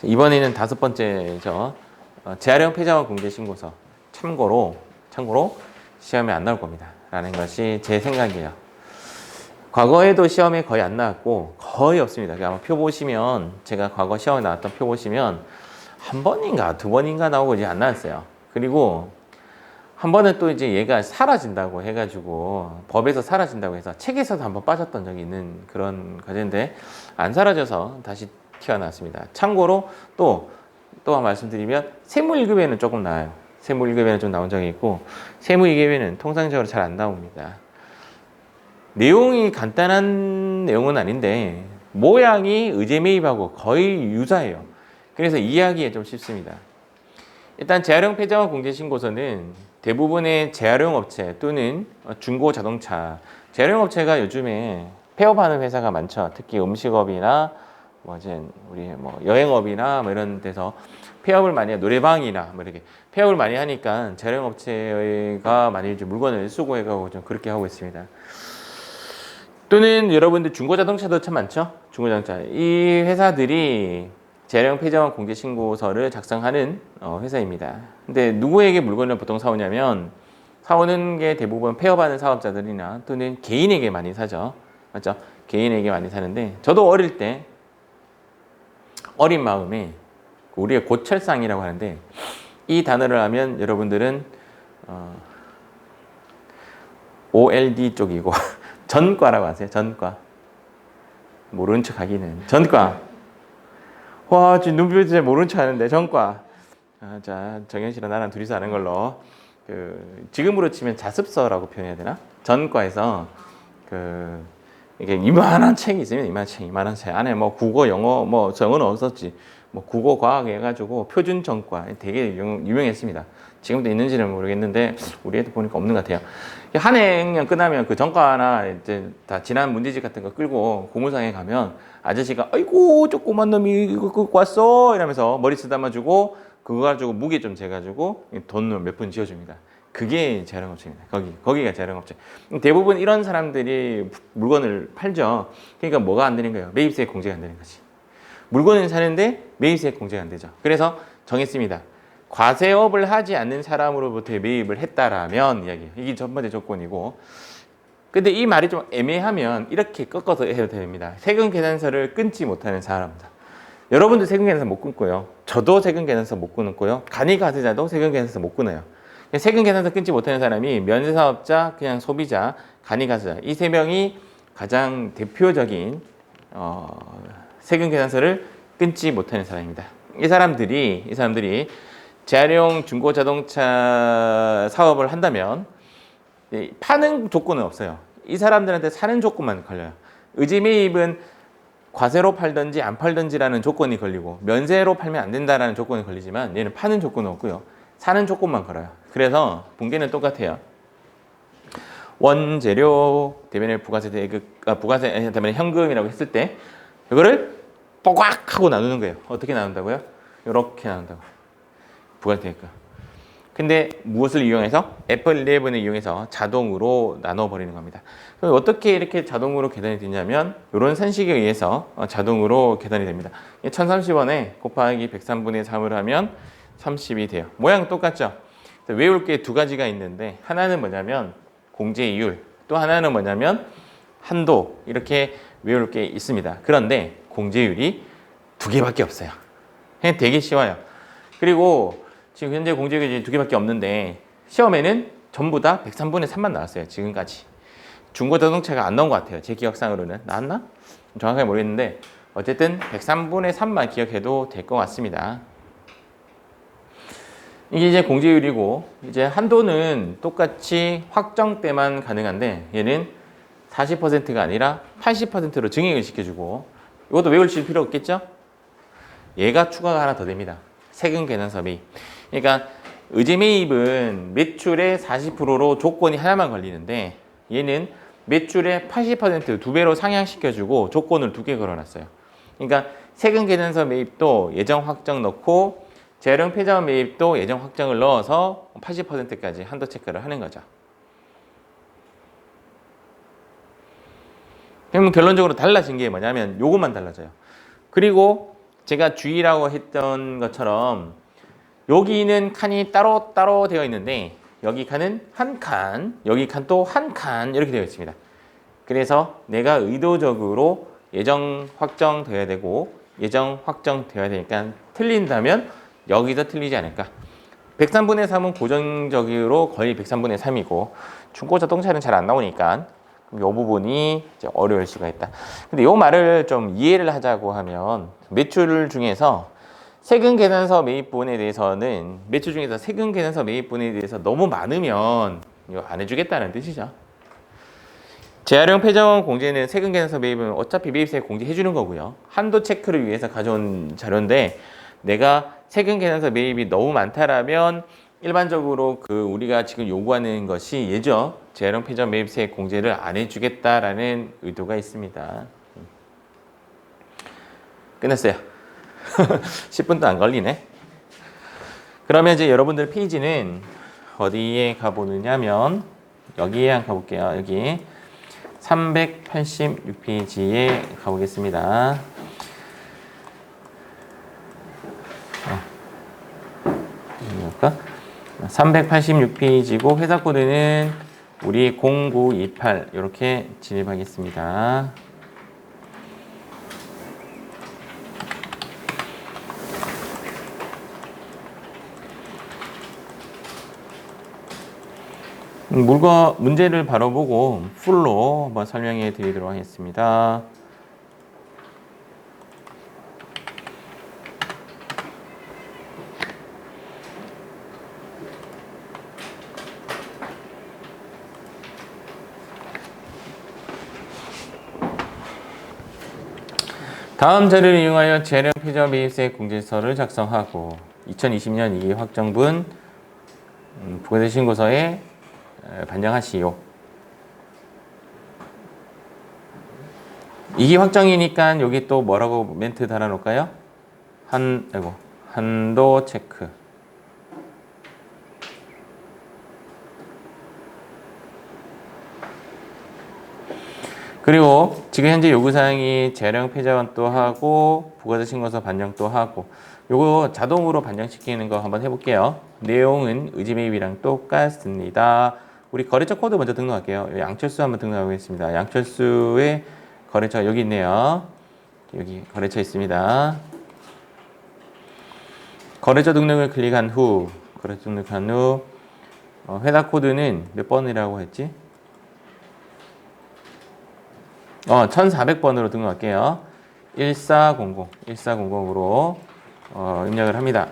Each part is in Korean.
이번에는 5번째죠. 재활용 폐자원 공개 신고서. 참고로 시험에 안 나올 겁니다. 라는 것이 제 생각이에요. 과거에도 시험에 거의 안 나왔고 거의 없습니다. 아마 표 보시면 제가 과거 시험에 나왔던 표 보시면 한 번인가 두 번인가 나오고 이제 안 나왔어요. 그리고 한 번은 또 이제 얘가 사라진다고 해가지고 법에서 사라진다고 해서 책에서도 한번 빠졌던 적이 있는 그런 과제인데 안 사라져서 다시 튀어나왔습니다. 참고로 또 말씀드리면 세무 1급에는 조금 나와요. 세무 1급에는 좀 나온 적이 있고 세무 2급에는 통상적으로 잘 안 나옵니다. 내용이 간단한 내용은 아닌데 모양이 의제 매입하고 거의 유사해요. 그래서 이해하기에 좀 쉽습니다. 일단 재활용 폐자원 공제 신고서는 대부분의 재활용 업체 또는 중고 자동차 재활용 업체가 요즘에 폐업하는 회사가 많죠. 특히 음식업이나 우리 여행업이나 이런 데서 폐업을 많이 해, 노래방이나 이렇게 폐업을 많이 하니까 재활용 업체가 많이 이제 물건을 수거해가고 좀 그렇게 하고 있습니다. 또는 여러분들 중고 자동차도 참 많죠. 중고 자동차 이 회사들이 재활용 폐자원 공개 신고서를 작성하는 회사입니다. 근데 누구에게 물건을 보통 사오냐면 사오는 게 대부분 폐업하는 사업자들이나 또는 개인에게 많이 사죠. 맞죠? 개인에게 많이 사는데 저도 어릴 때 어린 마음에 우리가 고철상이라고 하는데 이 단어를 하면 여러분들은 OLD 쪽이고 전과라고 하세요. 전과. 모르는 척 하기는. 전과. 와, 지금 눈빛이 진짜 모르는 척 하는데 전과. 자, 정현 씨랑 나랑 둘이서 하는 걸로. 지금으로 치면 자습서라고 표현해야 되나? 전과에서 이게 이만한 책이 있으면 이만한 책 안에 국어, 영어, 영어는 없었지. 국어, 과학 해가지고 표준 전과 되게 유명했습니다. 지금도 있는지는 모르겠는데 우리 애도 보니까 없는 것 같아요. 한 학년 끝나면 그 전과나 이제 다 지난 문제집 같은 거 끌고 고물상에 가면 아저씨가 아이고 조그만 놈이 이거 갖고 왔어 이러면서 머리 쓰다마주고 그거 가지고 무게 좀 재가지고 돈을 몇 푼 지어줍니다. 그게 재활용업체입니다. 거기가 재활용업체. 대부분 이런 사람들이 물건을 팔죠. 그러니까 뭐가 안 되는 거예요? 매입세 공제가 안 되는 거지. 물건을 사는데 매입세 공제가 안 되죠. 그래서 정했습니다. 과세업을 하지 않는 사람으로부터 매입을 했다라면 이야기예요. 이게 첫 번째 조건이고. 근데 이 말이 좀 애매하면 이렇게 꺾어서 해도 됩니다. 세금 계산서를 끊지 못하는 사람들. 여러분도 세금 계산서 못 끊고요. 저도 세금 계산서 못 끊고요. 간이가세자도 세금 계산서 못 끊어요. 세금 계산서 끊지 못하는 사람이 면세사업자, 그냥 소비자, 간이가세자 이 세 명이 가장 대표적인 세금 계산서를 끊지 못하는 사람입니다. 이 사람들이 재활용 중고 자동차 사업을 한다면 파는 조건은 없어요. 이 사람들한테 사는 조건만 걸려요. 의제 매입은 과세로 팔든지 안 팔든지라는 조건이 걸리고 면세로 팔면 안 된다라는 조건이 걸리지만 얘는 파는 조건은 없고요. 사는 조건만 걸어요. 그래서 분계는 똑같아요. 원재료 대변에 부가세 대급, 부가세 대변에 현금이라고 했을 때 이거를 뽀꽉 하고 나누는 거예요. 어떻게 나눈다고요? 이렇게 나눈다고. 부가세 대급. 근데 무엇을 이용해서? 애플 11을 이용해서 자동으로 나눠버리는 겁니다. 그럼 어떻게 이렇게 자동으로 계산이 되냐면 이런 산식에 의해서 자동으로 계산이 됩니다. 1030원에 곱하기 103분의 3을 하면 30이 돼요. 모양 똑같죠? 외울 게 두 가지가 있는데 하나는 뭐냐면 공제이율, 또 하나는 뭐냐면 한도, 이렇게 외울 게 있습니다. 그런데 공제율이 두 개밖에 없어요. 그냥 되게 쉬워요. 그리고 지금 현재 공제율이 두 개밖에 없는데 시험에는 전부 다 103분의 3만 나왔어요. 지금까지. 중고 자동차가 안 나온 것 같아요. 제 기억상으로는. 나왔나? 정확하게 모르겠는데 어쨌든 103분의 3만 기억해도 될 것 같습니다. 이게 이제 공제율이고, 이제 한도는 똑같이 확정 때만 가능한데 얘는 40%가 아니라 80%로 증액을 시켜주고, 이것도 외우실 필요 없겠죠? 얘가 추가가 하나 더 됩니다. 세금 계산서 매입. 그러니까 의제 매입은 매출의 40%로 조건이 하나만 걸리는데 얘는 매출의 80% 두 배로 상향시켜주고 조건을 두 개 걸어놨어요. 그러니까 세금 계산서 매입도 예정 확정 넣고 재활용 폐자원 매입도 예정 확정을 넣어서 80%까지 한도 체크를 하는 거죠. 그럼 결론적으로 달라진 게 뭐냐면 요것만 달라져요. 그리고 제가 주의라고 했던 것처럼 여기는 칸이 따로 되어 있는데 여기 칸은 한 칸, 여기 칸 또 한 칸 이렇게 되어 있습니다. 그래서 내가 의도적으로 예정 확정되어야 되고 예정 확정되어야 되니까 틀린다면 여기서 틀리지 않을까. 103분의 3은 고정적으로 거의 103분의 3이고 중고자동차는 잘 안 나오니까 이 부분이 이제 어려울 수가 있다. 근데 이 말을 좀 이해를 하자고 하면 매출 중에서 세금 계산서 매입분에 대해서는 매출 중에서 세금 계산서 매입분에 대해서 너무 많으면 이거 안 해주겠다는 뜻이죠. 재활용 폐점 공제는 세금 계산서 매입은 어차피 매입세 공제해 주는 거고요. 한도 체크를 위해서 가져온 자료인데 내가 세금 계산서 매입이 너무 많다라면 일반적으로 우리가 지금 요구하는 것이 예죠. 재활용 폐점 매입세 공제를 안 해주겠다라는 의도가 있습니다. 끝났어요. 10분도 안 걸리네. 그러면 이제 여러분들 페이지는 어디에 가보느냐면 여기에 한번 가볼게요. 여기 386페이지에 가보겠습니다. 386페이지고 회사 코드는 우리 0928 이렇게 진입하겠습니다. 문제를 바로 보고 풀로 한번 설명해 드리도록 하겠습니다. 다음 자료를 이용하여 재활용 폐점 매입세 공제서를 작성하고 2020년 2기 확정분 부가세 신고서에 반영하시오. 2기 확정이니까 여기 또 뭐라고 멘트 달아놓을까요? 한도 체크. 그리고 지금 현재 요구사항이 재활용 폐자원도 하고 부가세 신고서 반영도 하고 요거 자동으로 반영시키는 거 한번 해볼게요. 내용은 의지매입이랑 똑같습니다. 우리 거래처 코드 먼저 등록할게요. 양철수 한번 등록하겠습니다. 양철수의 거래처 여기 있네요. 여기 거래처 있습니다. 거래처 등록을 클릭한 후 거래처 등록한 후 회사 코드는 몇 번이라고 했지? 1400번으로 등록할게요. 1400으로 입력을 합니다.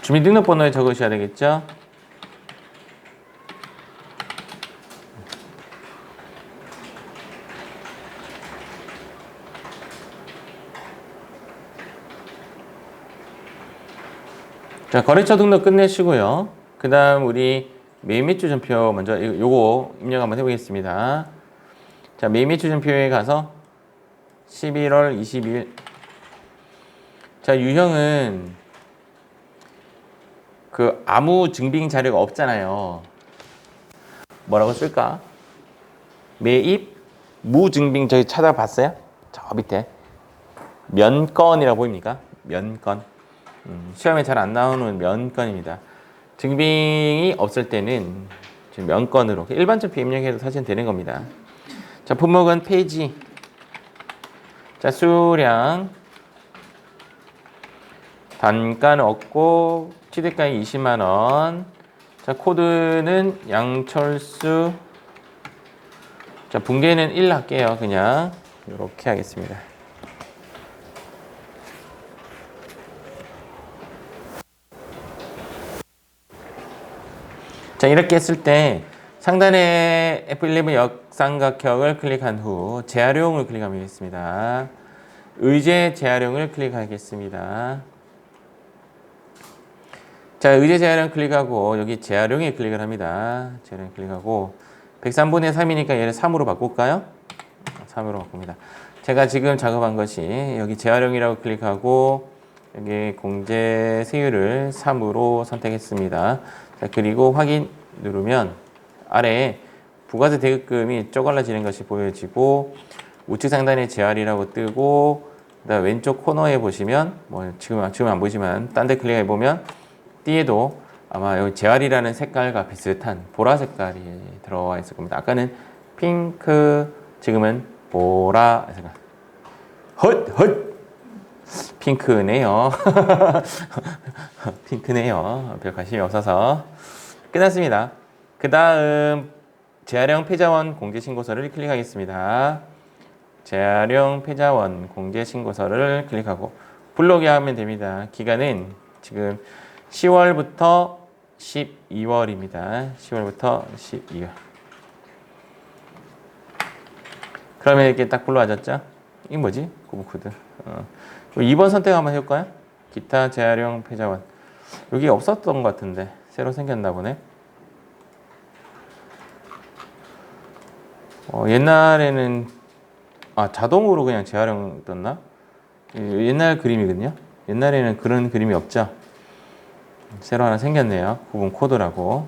주민등록번호에 적으셔야 되겠죠? 자, 거래처 등록 끝내시고요. 그 다음 우리 매입 매출 전표 먼저 요거 입력 한번 해보겠습니다. 자, 매입 매출 전표에 가서 11월 22일. 자, 유형은 아무 증빙 자료가 없잖아요. 뭐라고 쓸까? 매입 무증빙 저기 찾아봤어요? 저 밑에 면건이라고 보입니까? 면건. 시험에 잘 안 나오는 면건입니다. 증빙이 없을 때는 면건으로 일반적표 입력해도 사실 되는 겁니다. 자, 품목은 페이지. 자, 수량. 단가는 없고 취득가액 20만 원. 자, 코드는 양철수. 자, 분계는 1 할게요. 그냥 이렇게 하겠습니다. 자, 이렇게 했을 때 상단에 F11 역삼각형을 클릭한 후 재활용을 클릭하면 되겠습니다. 의제 재활용을 클릭하겠습니다. 자, 의제 재활용 클릭하고 여기 재활용에 클릭을 합니다. 재활용 클릭하고 103분의 3이니까 얘를 3으로 바꿀까요? 3으로 바꿉니다. 제가 지금 작업한 것이 여기 재활용이라고 클릭하고 여기 공제 세율을 3으로 선택했습니다. 자, 그리고 확인 누르면 아래에 부가세 대급금이 쪼갈라지는 것이 보여지고 우측 상단에 재활이라고 뜨고 그다음 왼쪽 코너에 보시면 뭐 지금 안 보이지만 딴 데 클릭해 보면 띠에도 아마 여기 재활이라는 색깔과 비슷한 보라 색깔이 들어와 있을 겁니다. 아까는 핑크, 지금은 보라 색깔. 헛 핑크네요. 핑크네요. 별 관심이 없어서 끝났습니다. 그 다음 재활용 패자원 공제신고서를 클릭하겠습니다. 재활용 패자원 공제신고서를 클릭하고 블록에 하면 됩니다. 기간은 지금 10월부터 12월입니다. 10월부터 12월. 그러면 이렇게 딱 불러와졌죠? 이게 뭐지? 구분코드. 2번 선택 한번 해볼까요? 기타 재활용 패자원. 여기 없었던 것 같은데 새로 생겼나 보네. 옛날에는 자동으로 그냥 재활용 떴나? 옛날 그림이거든요. 옛날에는 그런 그림이 없죠. 새로 하나 생겼네요. 구분 코드라고.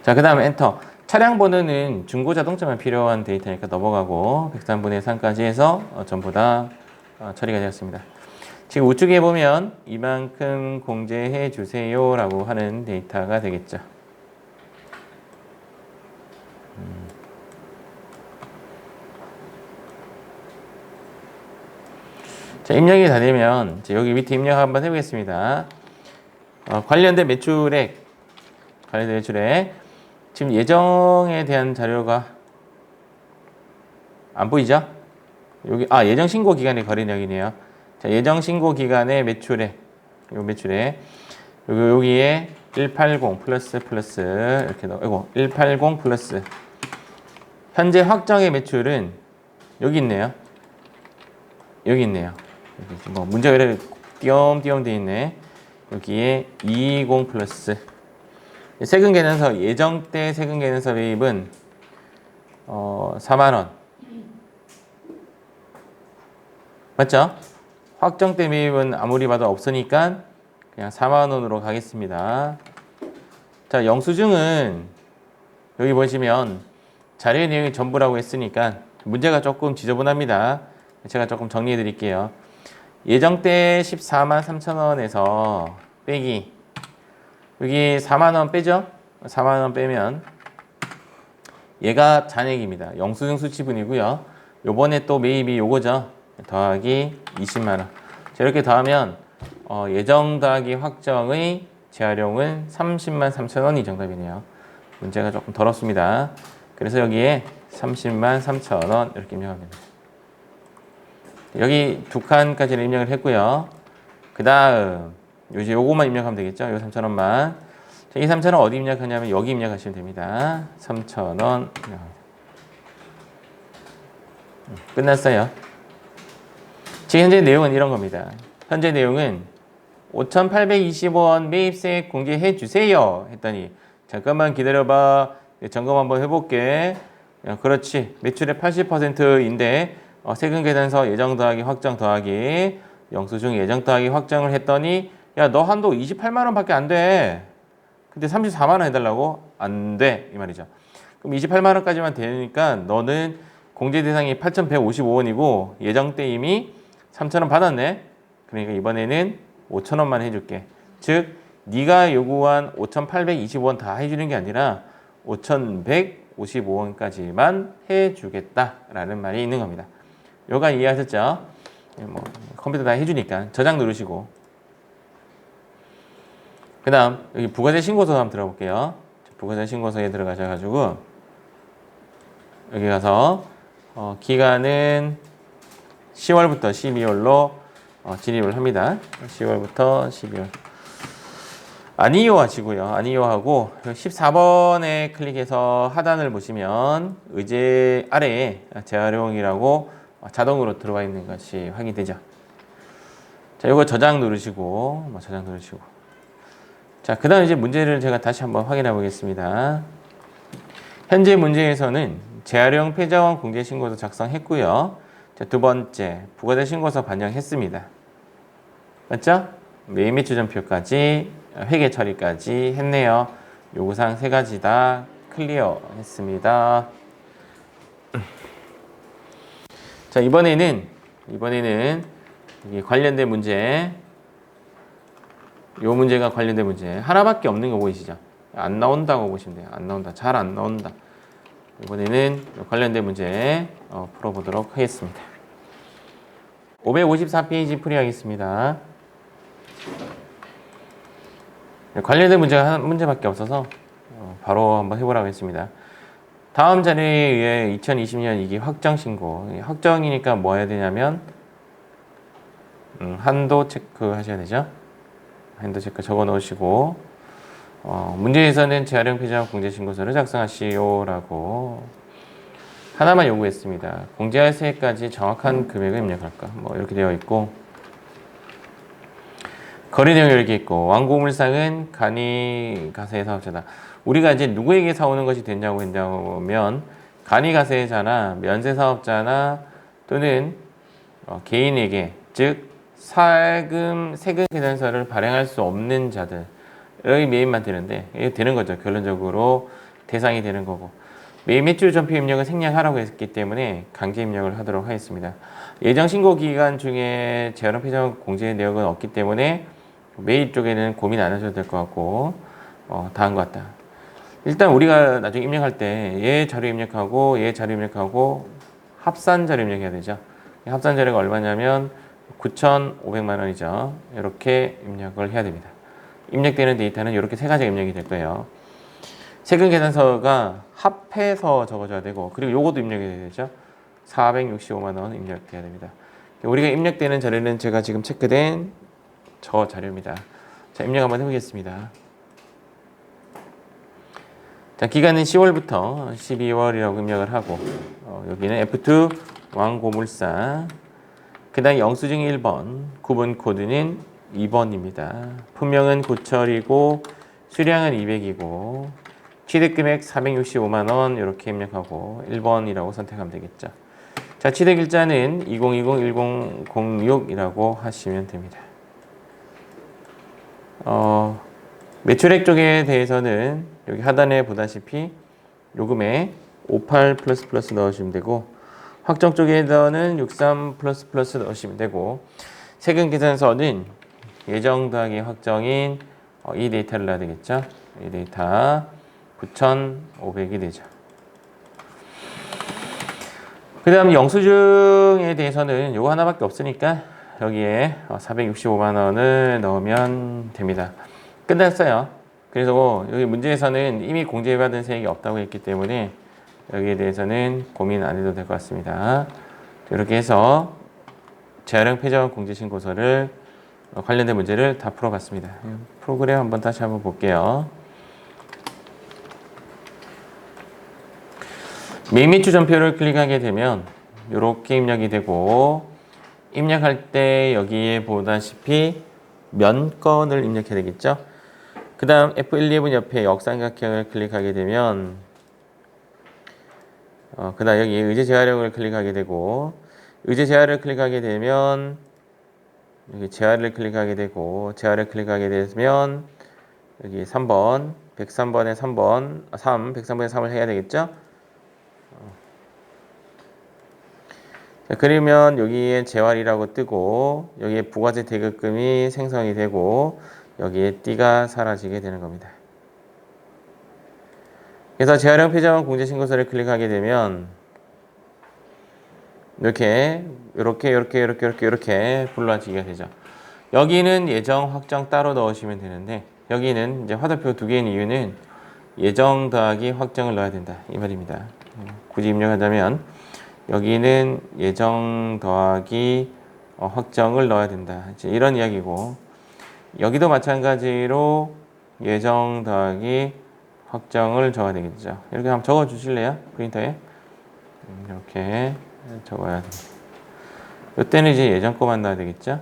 자, 그 다음에 엔터. 차량 번호는 중고 자동차만 필요한 데이터니까 넘어가고 103분의 3까지 해서 전부 다 처리가 되었습니다. 지금 우측에 보면 이만큼 공제해 주세요 라고 하는 데이터가 되겠죠. 자, 입력이 다 되면 여기 밑에 입력 한번 해보겠습니다. 관련된 매출액 지금 예정에 대한 자료가 안 보이죠? 여기 예정 신고 기간의 거래량이네요. 자, 예정 신고 기간의 매출액 여기에 180 플러스 이렇게 넣고 180 플러스 현재 확정의 매출은 여기 있네요. 여기 뭐 문제가 이렇게 띄엄띄엄 돼 있네. 여기에 220 플러스 세금 계산서 예정때 세금 계산서 매입은 4만 원 맞죠? 확정때 매입은 아무리 봐도 없으니까 그냥 4만 원으로 가겠습니다. 자, 영수증은 여기 보시면 자료의 내용이 전부라고 했으니까 문제가 조금 지저분합니다. 제가 조금 정리해 드릴게요. 예정때 14만 3천 원에서 빼기 여기 4만 원 빼죠? 4만 원 빼면 얘가 잔액입니다. 영수증 수치분이고요. 요번에 또 매입이 요거죠. 더하기 20만 원. 자, 이렇게 더하면 예정 더하기 확정의 재활용은 30만 3천 원이 정답이네요. 문제가 조금 덜었습니다. 그래서 여기에 30만 3천 원 이렇게 입력하면 됩니다. 여기 두 칸까지는 입력을 했고요. 그 다음 요거만 입력하면 되겠죠. 요 3,000원만. 자, 이 3,000원 어디 입력하냐면 여기 입력하시면 됩니다. 3,000원 끝났어요. 지금 현재 내용은 이런 겁니다. 현재 내용은 5,820원 매입세 공개해 주세요 했더니 잠깐만 기다려봐. 점검 한번 해볼게. 그렇지. 매출의 80%인데 세금 계산서 예정 더하기 확정 더하기 영수증 예정 더하기 확정을 했더니 야, 너 한도 28만 원밖에 안 돼. 근데 34만 원 해달라고? 안 돼. 이 말이죠. 그럼 28만 원까지만 되니까 너는 공제 대상이 8,155원이고 예정 때 이미 3,000원 받았네. 그러니까 이번에는 5,000원만 해줄게. 즉 네가 요구한 5,820원 다 해주는 게 아니라 5,155원까지만 해주겠다라는 말이 있는 겁니다. 요가 이해하셨죠? 뭐 컴퓨터 다 해주니까 저장 누르시고 그 다음 여기 부가세 신고서 한번 들어볼게요. 부가세 신고서에 들어가셔가지고 여기 가서 기간은 10월부터 12월로 진입을 합니다. 10월부터 12월 아니요 하시고요. 아니요 하고 14번에 클릭해서 하단을 보시면 의제 아래에 재활용이라고 자동으로 들어와 있는 것이 확인되죠. 자, 이거 저장 누르시고 자, 그 다음 이제 문제를 제가 다시 한번 확인해 보겠습니다. 현재 문제에서는 재활용 패자원 공제 신고서 작성했고요. 자, 두 번째 부가세 신고서 반영했습니다. 맞죠? 매입 매출 전표까지 회계 처리까지 했네요. 요구사항 세 가지 다 클리어 했습니다. 자, 이번에는 이게 관련된 문제, 요 문제가 관련된 문제 하나밖에 없는 거 보이시죠? 안 나온다고 보시면 돼요. 안 나온다. 잘 안 나온다. 이번에는 관련된 문제 풀어보도록 하겠습니다. 554페이지 풀이하겠습니다. 관련된 문제가 한 문제밖에 없어서 바로 한번 해보라고 했습니다. 다음 자료에 의해 2020년 이게 확정 신고. 확정이니까 뭐 해야 되냐면 한도 체크 하셔야 되죠. 한도 체크 적어 놓으시고 문제에서는 재활용 표시와 공제 신고서를 작성하시오라고 하나만 요구했습니다. 공제할 새해까지 정확한 금액을 입력할까? 뭐 이렇게 되어 있고 거래 내용이 이렇게 있고 완고물상은 간이가세 사업자다. 우리가 이제 누구에게 사오는 것이 됐냐고 했냐면 간이가세자나 면세사업자나 또는 개인에게 즉 세금 계산서를 발행할 수 없는 자들의 매입만 되는데 이게 되는 거죠. 결론적으로 대상이 되는 거고 매입 매출 전표 입력을 생략하라고 했기 때문에 강제 입력을 하도록 하겠습니다. 예정 신고 기간 중에 재활용 표정 공제 내역은 없기 때문에 매입 쪽에는 고민 안 하셔도 될 것 같고 다 한 것 같다. 일단 우리가 나중에 입력할 때 얘 자료 입력하고 얘 자료 입력하고 합산 자료 입력해야 되죠. 합산 자료가 얼마냐면 9,500만 원이죠. 이렇게 입력을 해야 됩니다. 입력되는 데이터는 이렇게 세 가지가 입력이 될 거예요. 세금 계산서가 합해서 적어줘야 되고 그리고 요것도 입력이 돼야 되죠. 465만 원 입력해야 됩니다. 우리가 입력되는 자료는 제가 지금 체크된 저 자료입니다. 자, 입력 한번 해보겠습니다. 자, 기간은 10월부터 12월이라고 입력을 하고 여기는 F2 왕고물사 그 다음 영수증 1번 구분 코드는 2번입니다. 품명은 고철이고 수량은 200이고 취득금액 465만 원 이렇게 입력하고 1번이라고 선택하면 되겠죠. 자, 취득일자는 2020-1006이라고 하시면 됩니다. 매출액 쪽에 대해서는 여기 하단에 보다시피 요금에 58 플러스 넣으시면 되고 확정 쪽에서는 63 플러스 넣으시면 되고 세금 계산서는 예정 더하기 확정인 이 데이터를 넣어야 되겠죠. 이 데이터 9,500이 되죠. 그 다음 영수증에 대해서는 요거 하나밖에 없으니까 여기에 465만 원을 넣으면 됩니다. 끝났어요. 그래서 여기 문제에서는 이미 공제받은 세액이 없다고 했기 때문에 여기에 대해서는 고민 안 해도 될 것 같습니다. 이렇게 해서 재활용 폐점 공제 신고서를 관련된 문제를 다 풀어봤습니다. 프로그램 다시 한번 볼게요. 매입 매출 전표를 클릭하게 되면 이렇게 입력이 되고 입력할 때 여기에 보다시피 면건을 입력해야 되겠죠. 그 다음 F11 옆에 역삼각형을 클릭하게 되면 그 다음 여기 의제 재활용을 클릭하게 되고 의제 재활을 클릭하게 되면 여기 재활을 클릭하게 되고 재활을 클릭하게 되면 여기 3번 103번에 3번 103번에 3을 해야 되겠죠. 자, 그러면 여기에 재활이라고 뜨고 여기에 부가세 대급금이 생성이 되고 여기에 띠가 사라지게 되는 겁니다. 그래서 재활용 폐점 공제 신고서를 클릭하게 되면 이렇게 불러지게 되죠. 여기는 예정 확정 따로 넣으시면 되는데 여기는 이제 화살표 두 개인 이유는 예정 더하기 확정을 넣어야 된다 이 말입니다. 굳이 입력하자면 여기는 예정 더하기 확정을 넣어야 된다 이런 이야기고 여기도 마찬가지로 예정 더하기 확정을 적어야 되겠죠. 이렇게 한번 적어 주실래요? 프린터에 이렇게 적어야 됩니다. 이때는 이제 예정 거만 넣어야 되겠죠.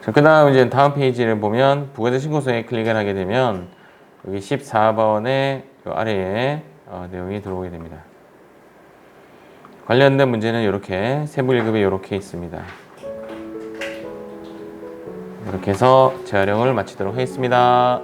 자, 그 다음 이제 다음 페이지를 보면 부가세 신고서에 클릭을 하게 되면 여기 14번의 아래에 내용이 들어오게 됩니다. 관련된 문제는 이렇게 세부 1급에 이렇게 있습니다. 이렇게 해서 재활용을 마치도록 하겠습니다.